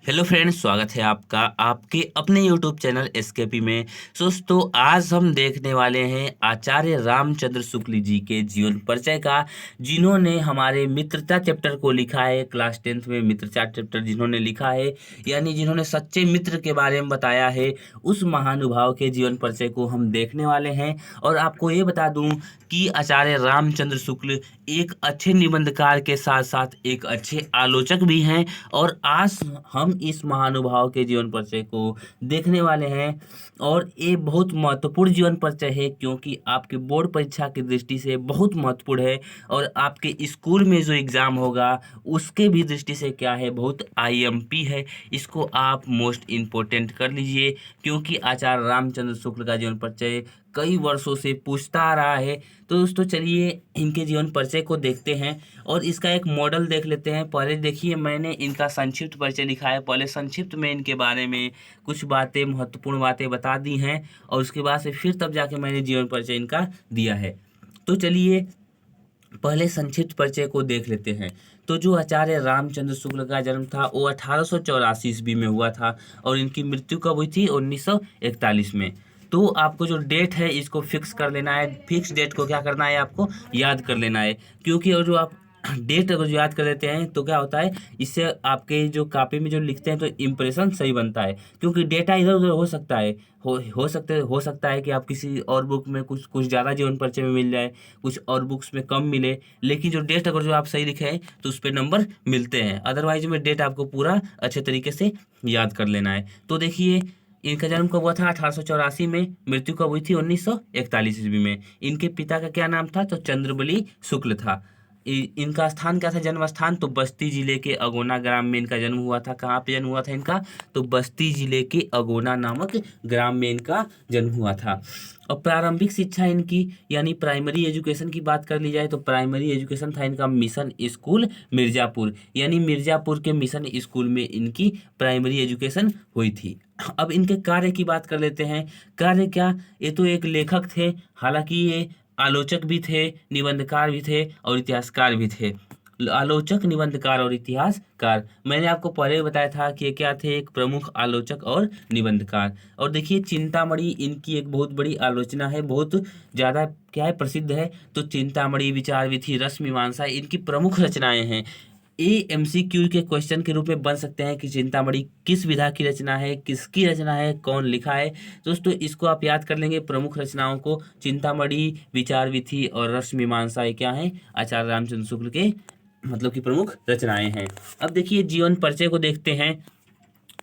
Hello friends, स्वागत है आपका आपके अपने यूट्यूब चैनल एसकेपी में। दोस्तों, आज हम देखने वाले हैं आचार्य रामचंद्र शुक्ल जी के जीवन परिचय का, जिन्होंने हमारे मित्रता चैप्टर को लिखा है। क्लास 10th में मित्रता चैप्टर जिन्होंने लिखा है, यानी जिन्होंने सच्चे मित्र के बारे में बताया है, उस महानुभाव के जीवन परिचय को हम देखने वाले हैं। और आपको ये बता दूं कि आचार्य रामचंद्र शुक्ल एक अच्छे निबंधकार के साथ साथ एक अच्छे आलोचक भी हैं। और आज हम इस महानुभाव के जीवन परिचय को देखने वाले हैं। और ये बहुत महत्वपूर्ण जीवन परिचय है, क्योंकि आपके बोर्ड परीक्षा की दृष्टि से बहुत महत्वपूर्ण है। और आपके स्कूल में जो एग्ज़ाम होगा उसके भी दृष्टि से क्या है, बहुत आईएमपी है। इसको आप मोस्ट इम्पोर्टेंट कर लीजिए, क्योंकि आचार्य रामचंद्र शुक्ल का जीवन परिचय कई वर्षों से पूछता आ रहा है। तो दोस्तों, चलिए इनके जीवन परिचय को देखते हैं और इसका एक मॉडल देख लेते हैं। पहले देखिए, मैंने इनका संक्षिप्त परिचय लिखा है। पहले संक्षिप्त में इनके बारे में कुछ बातें, महत्वपूर्ण बातें बता दी हैं, और उसके बाद से फिर तब जाके मैंने जीवन परिचय इनका दिया है। तो चलिए पहले संक्षिप्त परिचय को देख लेते हैं। तो जो आचार्य रामचंद्र शुक्ल का जन्म था वो 1884 ईस्वी में हुआ था, और इनकी मृत्यु कब हुई थी, 1941 में। तो आपको जो डेट है इसको फिक्स कर लेना है। फिक्स डेट को क्या करना है, आपको याद कर लेना है। क्योंकि और जो आप डेट अगर याद कर लेते हैं तो क्या होता है, इससे आपके जो कॉपी में जो लिखते हैं तो इम्प्रेशन सही बनता है। क्योंकि डेटा इधर उधर हो सकता है, हो सकता है कि आप किसी और बुक में कुछ कुछ ज़्यादा जीवन परिचय में मिल जाए, कुछ और बुक्स में कम मिले। लेकिन जो डेट अगर जो आप सही लिखे हैं तो उस पर नंबर मिलते हैं। अदरवाइज में डेट आपको पूरा अच्छे तरीके से याद कर लेना है। तो देखिए, इनका जन्म कब हुआ था, 1884 में। मृत्यु कब हुई थी, 1941 ईस्वी में। इनके पिता का क्या नाम था, तो चंद्रबली शुक्ल था। इनका स्थान क्या था, जन्म स्थान, तो बस्ती जिले के अगोना ग्राम में इनका जन्म हुआ था। कहाँ पे जन्म हुआ था इनका, तो बस्ती जिले के अगोना नामक ग्राम में इनका जन्म हुआ था। और प्रारंभिक शिक्षा इनकी, यानी प्राइमरी एजुकेशन की बात कर ली जाए तो प्राइमरी एजुकेशन था इनका मिशन स्कूल मिर्जापुर, यानी मिर्जापुर के मिशन स्कूल में इनकी प्राइमरी एजुकेशन हुई थी। अब इनके कार्य की बात कर लेते हैं। कार्य क्या, ये तो एक लेखक थे, हालांकि ये आलोचक भी थे, निबंधकार भी थे और इतिहासकार भी थे। आलोचक, निबंधकार और इतिहासकार, मैंने आपको पहले ही बताया था कि ये क्या थे, एक प्रमुख आलोचक और निबंधकार। और देखिए, चिंतामणि इनकी एक बहुत बड़ी आलोचना है, बहुत ज़्यादा क्या है, प्रसिद्ध है। तो चिंतामणि, विचार विधि, रस मीमांसा इनकी प्रमुख रचनाएं हैं। ये एमसीक्यू के क्वेश्चन के रूप में बन सकते हैं कि चिंतामणि किस विधा की रचना है, किसकी रचना है, कौन लिखा है। दोस्तों, इसको आप याद कर लेंगे, प्रमुख रचनाओं को। चिंतामणि, विचार विधि और रस मीमांसा ये क्या है, आचार्य रामचंद्र शुक्ल के मतलब की प्रमुख रचनाएं हैं। अब देखिए जीवन परिचय को देखते हैं।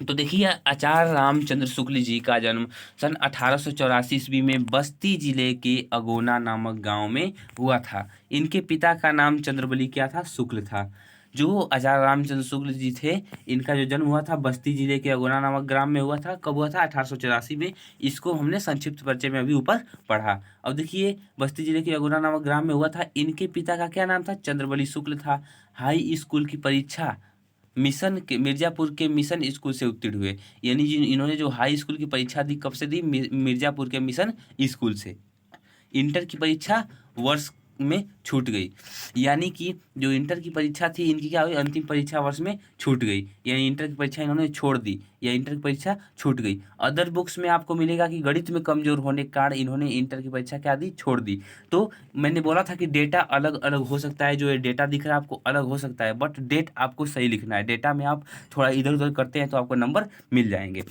तो देखिए, आचार्य रामचंद्र शुक्ल जी का जन्म सन 1884 ईस्वी में बस्ती जिले के अगोना नामक गांव में हुआ था। इनके पिता का नाम चंद्रबली क्या था, शुक्ल था। जो आचार्य रामचंद्र शुक्ल जी थे, इनका जो जन्म हुआ था बस्ती जिले के अगोना नामक ग्राम में हुआ था। कब हुआ था, 1884 में। इसको हमने संक्षिप्त परिचय में अभी ऊपर पढ़ा। अब देखिए, बस्ती जिले के अगोना नामक ग्राम में हुआ था। इनके पिता का क्या नाम था, चंद्रबली शुक्ल था। हाई स्कूल की परीक्षा मिशन के मिर्जापुर के मिशन स्कूल से उत्तीर्ण हुए, यानी इन्होंने जो हाई स्कूल की परीक्षा दी कब से दी, मिर्जापुर के मिशन स्कूल से। इंटर की परीक्षा वर्ष में छूट गई, यानी कि जो इंटर की परीक्षा थी इनकी क्या हुई, अंतिम परीक्षा वर्ष में छूट गई, यानी इंटर की परीक्षा इन्होंने छोड़ दी या इंटर की परीक्षा छूट गई। अदर बुक्स में आपको मिलेगा कि गणित में कमजोर होने के कारण इन्होंने इंटर की परीक्षा क्या दी, छोड़ दी। तो मैंने बोला था कि डेटा अलग अलग हो सकता है, जो ये डेटा दिख रहा है आपको अलग हो सकता है, बट डेट आपको सही लिखना है। डेटा में आप थोड़ा इधर उधर करते हैं तो आपको नंबर मिल जाएंगे।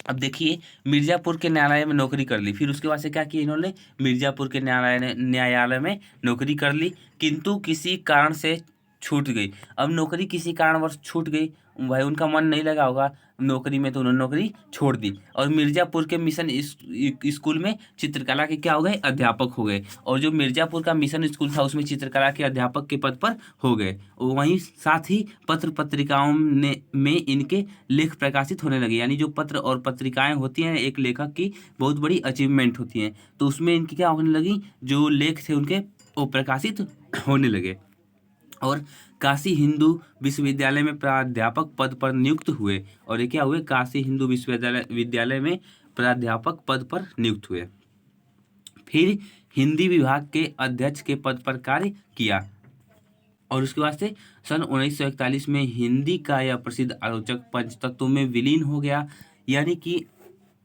अब देखिए, मिर्ज़ापुर के न्यायालय में नौकरी कर ली, फिर उसके बाद से क्या किया इन्होंने, मिर्ज़ापुर के न्यायालय में नौकरी कर ली, किंतु किसी कारण से छूट गई। अब नौकरी किसी कारणवश छूट गई, भाई उनका मन नहीं लगा होगा नौकरी में, तो उन्होंने नौकरी छोड़ दी और मिर्ज़ापुर के मिशन स्कूल में चित्रकला के क्या हो गए, अध्यापक हो गए। और जो मिर्ज़ापुर का मिशन स्कूल था उसमें चित्रकला के अध्यापक के पद पर हो गए। वहीं साथ ही पत्र पत्रिकाओं में इनके लेख प्रकाशित होने लगे, यानी जो पत्र और पत्रिकाएं होती हैं एक लेखक की बहुत बड़ी अचीवमेंट होती हैं, तो उसमें इनकी क्या होने लगी, जो लेख थे उनके वो प्रकाशित होने लगे। और काशी हिंदू विश्वविद्यालय में प्राध्यापक पद पर नियुक्त हुए। और ये क्या हुए, काशी हिंदू विश्वविद्यालय में प्राध्यापक पद पर नियुक्त हुए। फिर हिंदी विभाग के अध्यक्ष के पद पर कार्य किया। और उसके बाद से सन 1941 में हिंदी का यह प्रसिद्ध आलोचक पंचतत्व में विलीन हो गया। यानी कि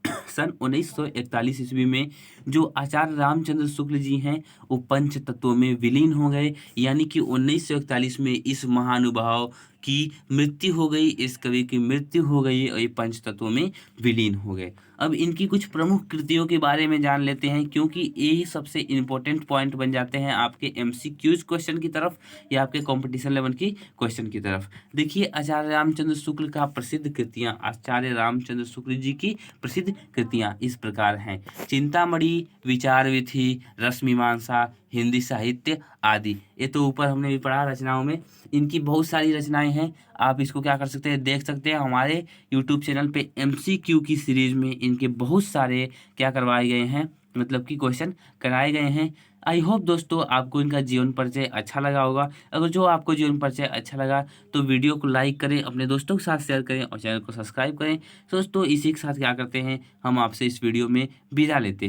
सन 1941 ईस्वी में जो आचार्य रामचंद्र शुक्ल जी हैं वो पंच तत्वों में विलीन हो गए। यानी कि 1941 में इस महानुभाव की मृत्यु हो गई, इस कवि की मृत्यु हो गई और ये पंच तत्वों में विलीन हो गए। अब इनकी कुछ प्रमुख कृतियों के बारे में जान लेते हैं, क्योंकि यही सबसे इम्पोर्टेंट पॉइंट बन जाते हैं आपके एमसीक्यूज क्वेश्चन की तरफ या आपके कंपटीशन लेवल की क्वेश्चन की तरफ। देखिए, आचार्य रामचंद्र शुक्ल का प्रसिद्ध कृतियाँ, आचार्य रामचंद्र शुक्ल जी की प्रसिद्ध कृतियाँ इस प्रकार हैं: चिंतामणि, विचार विधि, रसमीमांसा, हिंदी साहित्य आदि। ये तो ऊपर हमने भी पढ़ा रचनाओं में। इनकी बहुत सारी रचनाएं हैं, आप इसको क्या कर सकते हैं, देख सकते हैं। हमारे यूट्यूब चैनल पे एमसीक्यू की सीरीज में इनके बहुत सारे क्या करवाए गए हैं, मतलब कि क्वेश्चन कराए गए हैं। आई होप दोस्तों आपको इनका जीवन परिचय अच्छा लगा होगा। अगर जो आपको जीवन परिचय अच्छा लगा तो वीडियो को लाइक करें, अपने दोस्तों के साथ शेयर करें और चैनल को सब्सक्राइब करें। दोस्तों इसी के साथ क्या करते हैं, हम आपसे इस वीडियो में विदा लेते हैं।